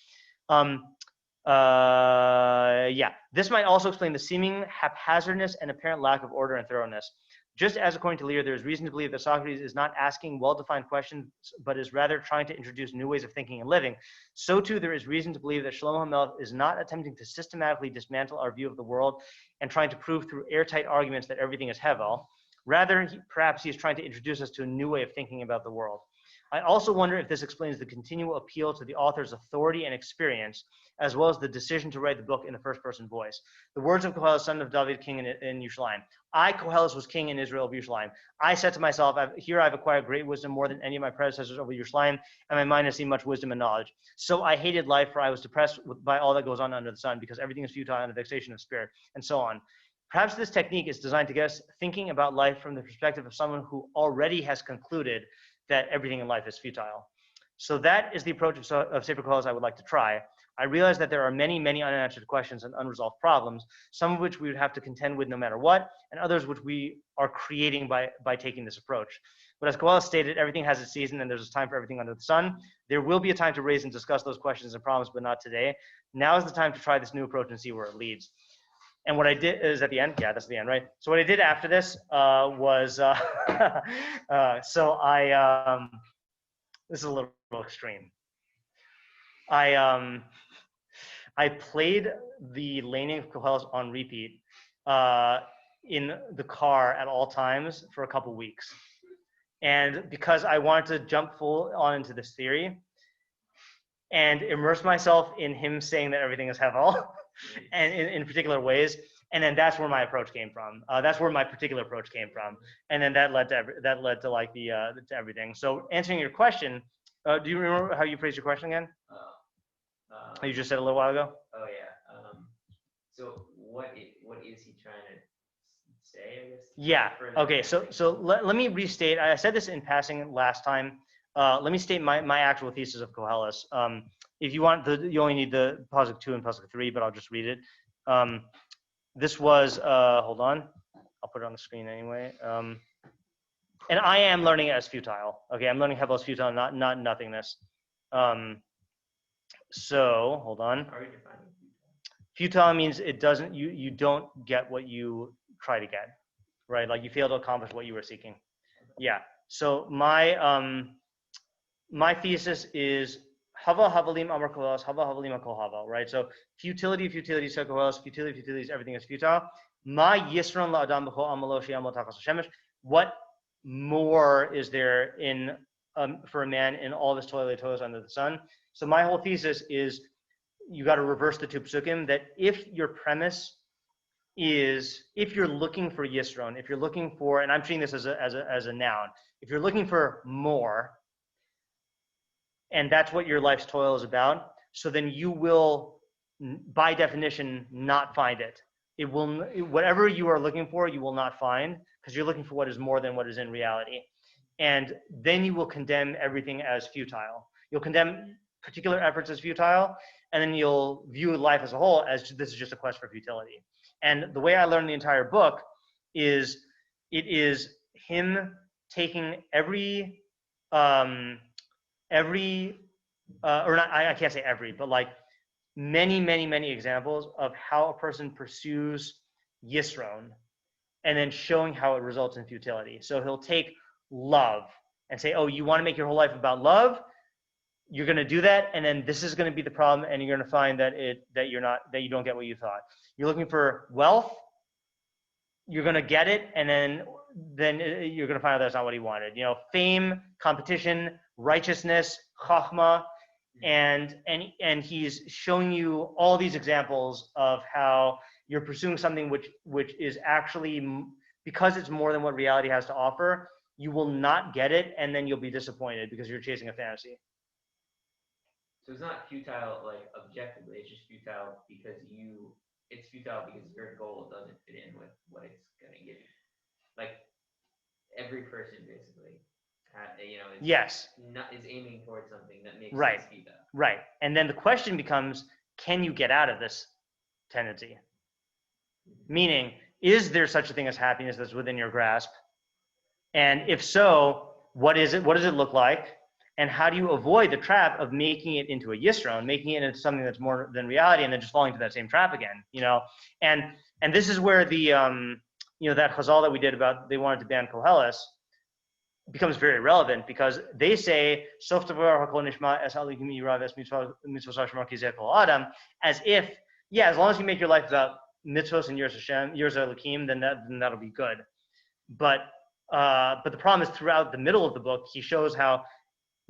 [SPEAKER 1] Yeah, this might also explain the seeming haphazardness and apparent lack of order and thoroughness. Just as, according to Lear, there is reason to believe that Socrates is not asking well-defined questions, but is rather trying to introduce new ways of thinking and living, so too there is reason to believe that Shlomo HaMelech is not attempting to systematically dismantle our view of the world and trying to prove through airtight arguments that everything is Hevel. Rather, perhaps he is trying to introduce us to a new way of thinking about the world. I also wonder if this explains the continual appeal to the author's authority and experience, as well as the decision to write the book in the first-person voice. The words of Koheles, son of David, king in Yerushalayim. I, Koheles, was king in Israel of Yerushalayim. I said to myself, here I've acquired great wisdom more than any of my predecessors over Yerushalayim, and my mind has seen much wisdom and knowledge. So I hated life, for I was depressed by all that goes on under the sun, because everything is futile and a vexation of spirit, and so on. Perhaps this technique is designed to get us thinking about life from the perspective of someone who already has concluded that everything in life is futile. So that is the approach of Sefer Koheles I would like to try. I realize that there are many, many unanswered questions and unresolved problems, some of which we would have to contend with no matter what, and others which we are creating by taking this approach. But as Koheles stated, everything has its season and there's a time for everything under the sun. There will be a time to raise and discuss those questions and problems, but not today. Now is the time to try this new approach and see where it leads. And what I did is at the end, yeah, that's the end, right? So what I did after this was, this is a little extreme. I played the laning of Koheles on repeat in the car at all times for a couple weeks. And because I wanted to jump full on into this theory and immerse myself in him saying that everything is Hevel, and in particular ways, and then that's where my approach came from. That's where my particular approach came from, and then that led to like to everything. So answering your question, do you remember how you phrased your question again? You just said a little while ago.
[SPEAKER 2] Oh yeah. So what is he trying to say? I guess.
[SPEAKER 1] Yeah. Okay. So let me restate. I said this in passing last time. Let me state my actual thesis of Koheles. If you want, you only need the Pasuk 2 and Pasuk 3, but I'll just read it. This was, hold on, I'll put it on the screen anyway. And I am learning it as futile. Okay, I'm learning Hevel as futile, not nothingness. So, hold on.
[SPEAKER 2] How are you defining
[SPEAKER 1] Futile means it doesn't, you don't get what you try to get, right? Like you fail to accomplish what you were seeking. Yeah, so my thesis is Hava Havalim Amar Koheles, Hava Havalim Akol Hava, right? So futility, said Koheles, futility is everything is futile. Ma Yisron La'adam B'chol Amalo She'amol Tachas Hashemesh. What more is there in for a man in all this toils under the sun? So my whole thesis is you got to reverse the two psukim, that if your premise is, if you're looking for Yisron, if you're looking for, and I'm treating this as a noun, if you're looking for more, and that's what your life's toil is about, so then you will, by definition, not find it. It will, whatever you are looking for, you will not find, because you're looking for what is more than what is in reality. And then you will condemn everything as futile. You'll condemn particular efforts as futile, and then you'll view life as a whole as this is just a quest for futility. And the way I learned the entire book is, it is him taking every or not, I can't say every, but like many examples of how a person pursues Yisron, and then showing how it results in futility. So he'll take love and say, oh, you want to make your whole life about love? You're going to do that, and then this is going to be the problem, and you're going to find that you don't get what you thought. You're looking for wealth, you're going to get it, and then you're going to find out that's not what he wanted. You know, fame, competition, righteousness, chachma, and he's showing you all these examples of how you're pursuing something which is actually, because it's more than what reality has to offer, you will not get it, and then you'll be disappointed because you're chasing a fantasy.
[SPEAKER 2] So it's not futile like objectively, it's just futile because it's futile because your goal doesn't fit in with what it's going to give you. Like every person basically, is aiming towards something that makes sense futile.
[SPEAKER 1] Right. And then the question becomes, can you get out of this tendency? Mm-hmm. Meaning, is there such a thing as happiness that's within your grasp? And if so, what is it? What does it look like? And how do you avoid the trap of making it into a yisron, making it into something that's more than reality, and then just falling into that same trap again, And this is where the that chazal that we did about they wanted to ban Koheles becomes very relevant, because they say sof davar hakol nishma es halikim yirav es mitzvos Hashem kizeh kol adam, as if as long as you make your life about mitzvos and yiras Hashem, yiras Elokim, then that'll be good. But the problem is throughout the middle of the book he shows how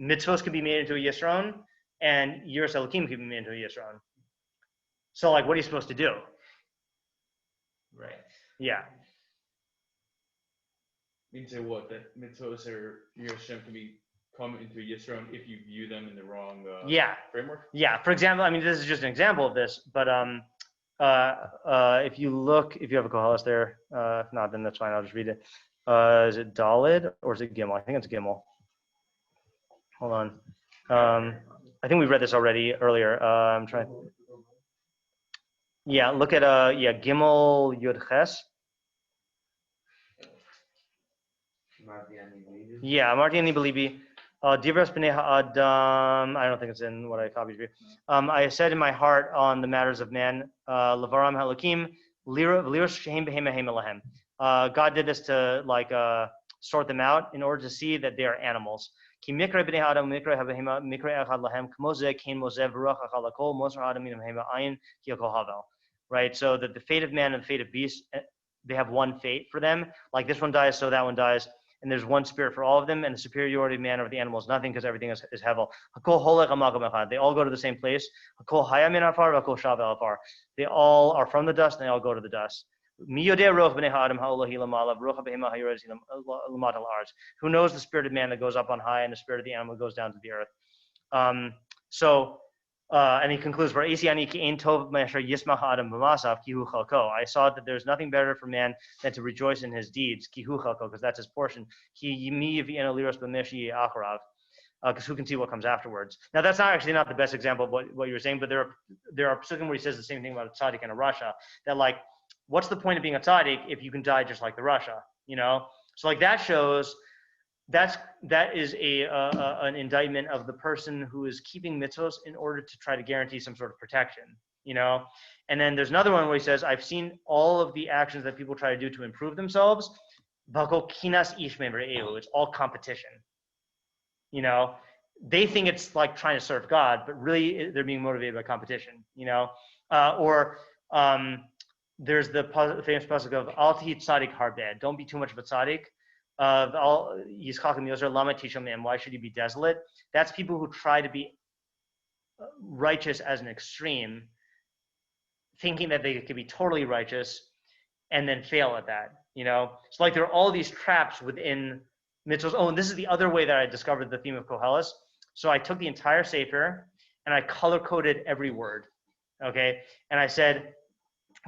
[SPEAKER 1] mitzvos can be made into a yisron and yiras Elokim can be made into a yisron. So like, what are you supposed to do?
[SPEAKER 2] Right.
[SPEAKER 1] Yeah.
[SPEAKER 4] You can say what? That mitzvos or your Hashem can come into Yisron if you view them in the wrong framework?
[SPEAKER 1] Yeah. For example, I mean, this is just an example of this, but if you have a Koheles there, if not, then that's fine. I'll just read it. Is it Dalid or is it Gimel? I think it's Gimel. Hold on. I think we read this already earlier. I'm trying. Yeah, look at Gimel Yud Ches. Yeah, Martiani Belibi. Divras B'nei Ha'adam. I don't think it's in what I copied for you. I said in my heart on the matters of man, Levaram Halakim, Liros Shehem Behem Behem Elahem. God did this to sort them out in order to see that they are animals. Ki mikra b'nei Ha'adam mikra habehema mikra echad lahem k'mozeh kein mozeh v'ruach achal hakol mosar Ha'adam minam hema ayin ki hakol havel. Right, so that the fate of man and the fate of beast, they have one fate for them. Like this one dies, so that one dies. And there's one spirit for all of them, and the superiority of man over the animal is nothing, because everything is hevel. They all go to the same place. They all are from the dust, and they all go to the dust. Who knows the spirit of man that goes up on high, and the spirit of the animal that goes down to the earth? And he concludes, I saw that there's nothing better for man than to rejoice in his deeds, because that's his portion. Because who can see what comes afterwards? Now, that's not the best example of what you were saying, but there are psukim where he says the same thing about a tzaddik and a rasha, that what's the point of being a tzaddik if you can die just like the rasha, So that shows that is an indictment of the person who is keeping mitzvos in order to try to guarantee some sort of protection, And then there's another one where he says, I've seen all of the actions that people try to do to improve themselves. It's all competition. They think it's like trying to serve God, but really they're being motivated by competition, there's the famous pasuk of Al Tihi Tzaddik Harbeh. Don't be too much of a tzaddik. Why should you be desolate? That's people who try to be righteous as an extreme, thinking that they could be totally righteous and then fail at that, So there are all these traps within mitzvahs. Oh, and this is the other way that I discovered the theme of Koheles. So I took the entire Sefer and I color-coded every word, okay? And I said,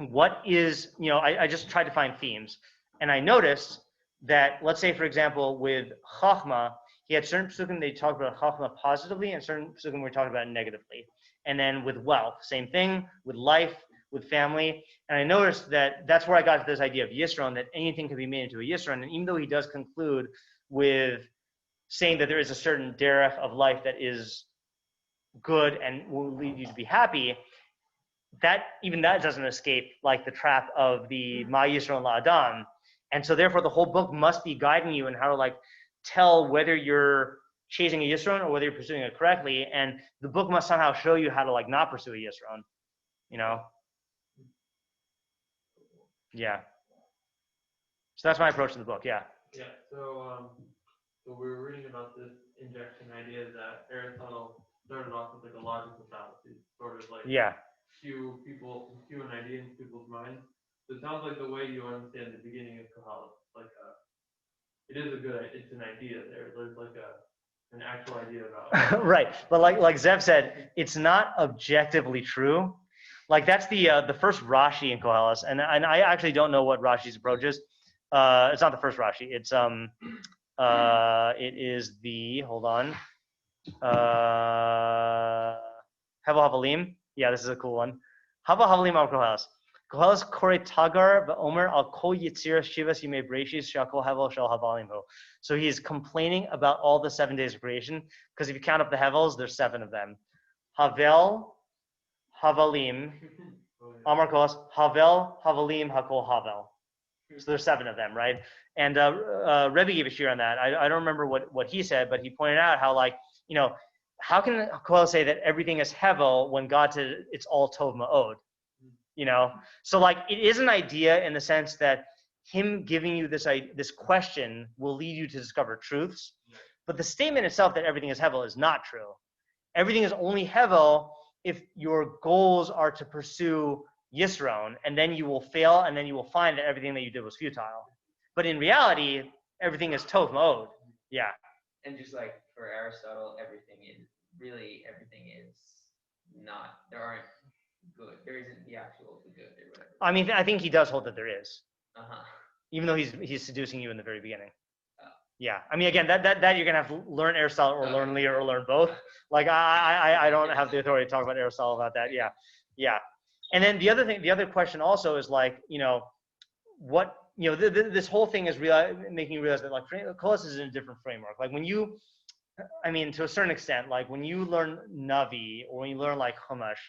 [SPEAKER 1] what is, I just tried to find themes. And I noticed that, let's say, for example, with Chachma, he had certain psukim they talked about Chachma positively and certain psukim we talked about negatively. And then with wealth, same thing, with life, with family. And I noticed that that's where I got to this idea of Yisron, that anything can be made into a Yisron. And even though he does conclude with saying that there is a certain derech of life that is good and will lead you to be happy, that doesn't escape the trap of the Ma Yisron La'adam. And so therefore the whole book must be guiding you in how to tell whether you're chasing a Yisron or whether you're pursuing it correctly. And the book must somehow show you how to not pursue a Yisron, Yeah. So that's my approach to the book. Yeah.
[SPEAKER 3] Yeah. So we were reading about this injection idea that Aristotle started off with a logical fallacy, sort of cue an idea into people's minds. So it sounds like the way you understand the beginning of Koheles, it's an idea there. There's an actual idea about it.
[SPEAKER 1] Right, but like Zev said, it's not objectively true. That's the first Rashi in Koheles, and I actually don't know what Rashi's approach is. It's not the first Rashi. It's it is the Hevel Havalim. Yeah, this is a cool one. Hevel Havalim al Koheles. Koheles kore tagar v'omer al kol yitzir shivas yimei bereshis shakol hevel shel havalim hu. So he's complaining about all the 7 days of creation, because if you count up the hevels, there's 7 of them. Havel, havalim, Amar Koheles, havel, havalim, hakol havel. So there's 7 of them, right? And Rebbe gave a shiur on that. I don't remember what he said, but he pointed out how, like, how can Koheles say that everything is hevel when God said it's all tov ma'od? So like it is an idea in the sense that him giving you this question will lead you to discover truths, but the statement itself that everything is hevel is not true. Everything is only hevel if your goals are to pursue Yisron, and then you will fail, and then you will find that everything that you did was futile. But in reality, everything is tov ma'od. Yeah.
[SPEAKER 2] And just like for Aristotle, everything is not. There aren't good. There isn't the actual good or whatever.
[SPEAKER 1] I mean, I think he does hold that there is.
[SPEAKER 2] Uh-huh.
[SPEAKER 1] Even though he's seducing you in the very beginning.
[SPEAKER 2] Oh.
[SPEAKER 1] Yeah. I mean, again, that you're gonna have to learn Aristotle or learn Lear or learn both. Like I don't have the authority to talk about Aristotle about that. Yeah. Yeah. And then the other question also is like, what, this whole thing is making you realize that like Koheles is in a different framework. Like when you, I mean, to a certain extent, like when you learn Navi or when you learn like Chumash,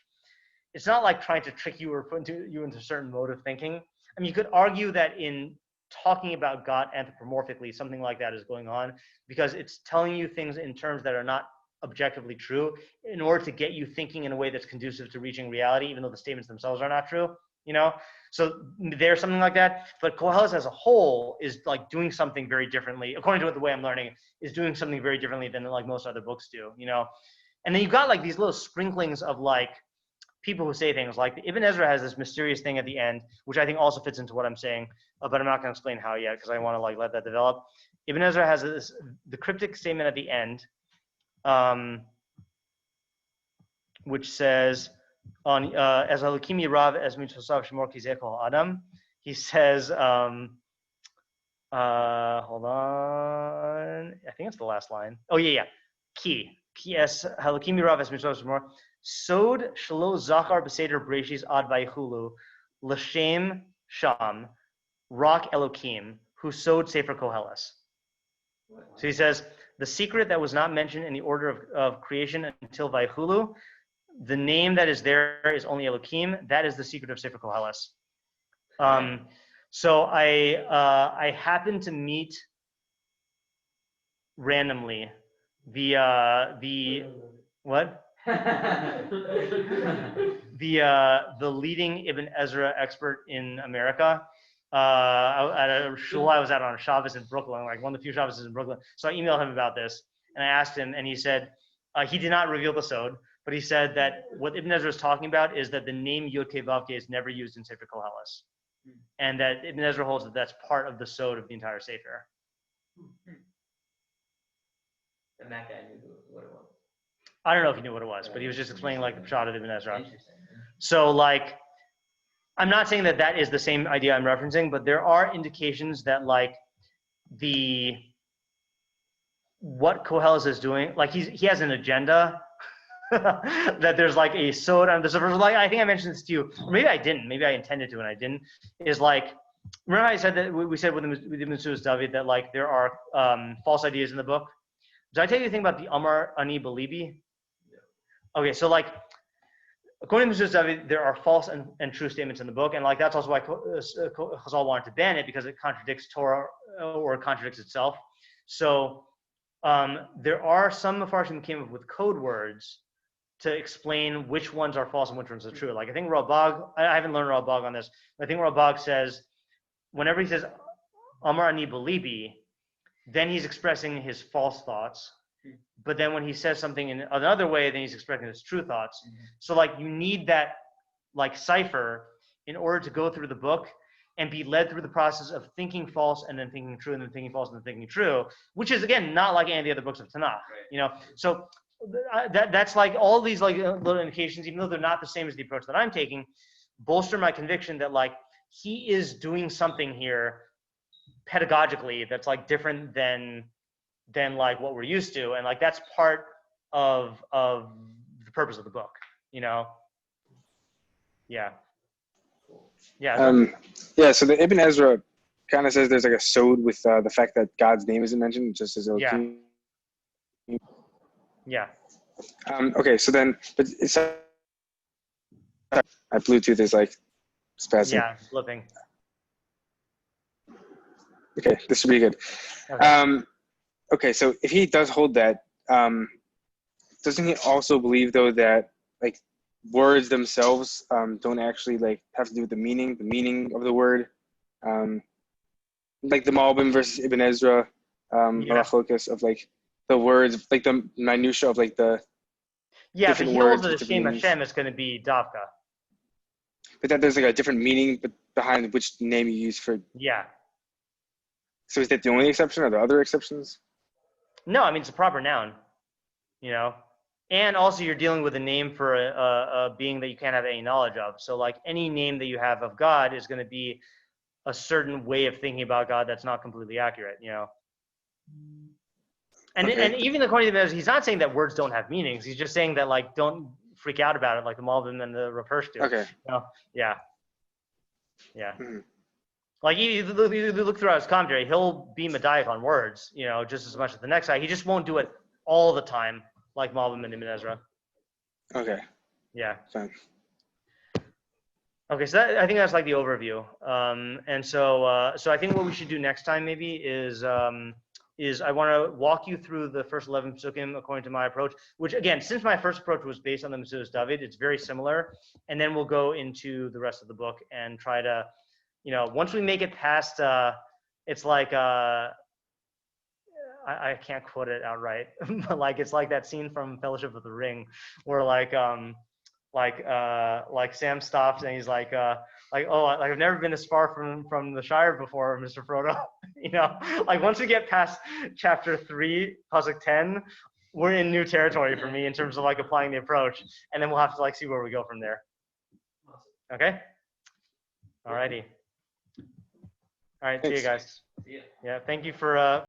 [SPEAKER 1] it's not like trying to trick you or put you into a certain mode of thinking. I mean, you could argue that in talking about God anthropomorphically, something like that is going on because it's telling you things in terms that are not objectively true in order to get you thinking in a way that's conducive to reaching reality, even though the statements themselves are not true, So there's something like that. But Koheles as a whole is like doing something very differently, according to the way I'm learning, is doing something very differently than like most other books do, And then you've got like these little sprinklings of like people who say things like Ibn Ezra has this mysterious thing at the end, which I think also fits into what I'm saying, but I'm not going to explain how yet because I want to like let that develop. Ibn Ezra has the cryptic statement at the end, which says on as Halakimi Rav as Mitzosav Shemor Kizekol Adam. He says, hold on, I think it's the last line. Oh yeah. Ki es Halakimi Rav as Mitzosav Shemor. Sod shelo zachar b'seder breshis ad vaychulu l'shem sham rak Elokim who sowed Sefer Koheles. So he says the secret that was not mentioned in the order of creation until vaychulu, the name that is there is only Elokim. That is the secret of Sefer Koheles. So I happened to meet randomly the what? the leading Ibn Ezra expert in America at a shul I was at on a Shabbos in Brooklyn, like one of the few Shabbos in Brooklyn. So I emailed him about this and I asked him, and he said he did not reveal the sod, but he said that what Ibn Ezra is talking about is that the name Yod-Kei Vav-Kei is never used in Sefer Koheles, and that Ibn Ezra holds that that's part of the sod of the entire Sefer.
[SPEAKER 2] And that guy knew what it was.
[SPEAKER 1] I don't know if he knew what it was, but he was just explaining like the pshat of Ibn Ezra.
[SPEAKER 2] Interesting.
[SPEAKER 1] So like, I'm not saying that that is the same idea I'm referencing, but there are indications that like what Koheles is doing, like he has an agenda that there's like a sod on the server. Like I think I mentioned this to you, or maybe I didn't. Maybe I intended to and I didn't. Is like, remember how I said that we said with Metzudas David that like there are false ideas in the book. Did I tell you anything about the Amar Ani Belibi? Okay, so like, according to Metzudas David, there are false and true statements in the book, and like that's also why Chazal wanted to ban it because it contradicts Torah or it contradicts itself. So there are some Mefarshim that came up with code words to explain which ones are false and which ones are true. Like I think Rabag, I haven't learned Rabag on this, but I think Rabag says, whenever he says Amar Ani Belibi, then he's expressing his false thoughts. But then when he says something in another way, then he's expressing his true thoughts. Mm-hmm. So like you need that like cipher in order to go through the book and be led through the process of thinking false and then thinking true and then thinking false and then thinking true, which is again not like any of the other books of Tanakh. Right. So that's like all these like little indications, even though they're not the same as the approach that I'm taking, bolster my conviction that like he is doing something here pedagogically that's like different than like what we're used to, and like that's part of the purpose of the book, Yeah. Yeah.
[SPEAKER 5] Yeah. So the Ibn Ezra kind of says there's like a sod with the fact that God's name isn't mentioned, just as Elohim.
[SPEAKER 1] Yeah.
[SPEAKER 5] Okay. So then, but it's my Bluetooth is like spazzing.
[SPEAKER 1] Yeah. Flipping.
[SPEAKER 5] Okay, this should be good.
[SPEAKER 1] Okay.
[SPEAKER 5] Okay, so if he does hold that, doesn't he also believe though that like words themselves don't actually like have to do with the meaning of the word, like the Malbim versus Ibn Ezra, Malachlokas of like the words, like the minutia of like the different
[SPEAKER 1] but he
[SPEAKER 5] words
[SPEAKER 1] holds that
[SPEAKER 5] with
[SPEAKER 1] the
[SPEAKER 5] different
[SPEAKER 1] Shem
[SPEAKER 5] meanings.
[SPEAKER 1] Hashem is going to be Davka.
[SPEAKER 5] But that there's like a different meaning behind which name you use for.
[SPEAKER 1] Yeah.
[SPEAKER 5] So is that the only exception? Or are there other exceptions?
[SPEAKER 1] No, I mean it's a proper noun. And also you're dealing with a name for a being that you can't have any knowledge of. So like any name that you have of God is going to be a certain way of thinking about God that's not completely accurate. And
[SPEAKER 5] Okay.
[SPEAKER 1] and even according to the he's not saying that words don't have meanings. He's just saying that like don't freak out about it like the Malbim and the Rapirsh do.
[SPEAKER 5] Okay.
[SPEAKER 1] Yeah.
[SPEAKER 5] Mm-hmm.
[SPEAKER 1] Like you look throughout his commentary, he'll be medaic on words, just as much as the next guy. He just won't do it all the time like Malbim and Ibn Ezra.
[SPEAKER 5] Okay.
[SPEAKER 1] Yeah.
[SPEAKER 5] Fine.
[SPEAKER 1] Okay, so I think that's like the overview. And so I think what we should do next time maybe is I want to walk you through the first 11 psukim according to my approach, which again, since my first approach was based on the Metzudas David, it's very similar. And then we'll go into the rest of the book and try to, once we make it past, it's like, I can't quote it outright, but like, it's like that scene from Fellowship of the Ring where like Sam stops and he's like, I've never been this far from the shiur before, Mr. Frodo. Like once we get past chapter 3, pasuk 10, we're in new territory for me in terms of like applying the approach, and then we'll have to like see where we go from there. Okay. Alrighty. All right. See you guys.
[SPEAKER 2] See ya.
[SPEAKER 1] Yeah. Thank you for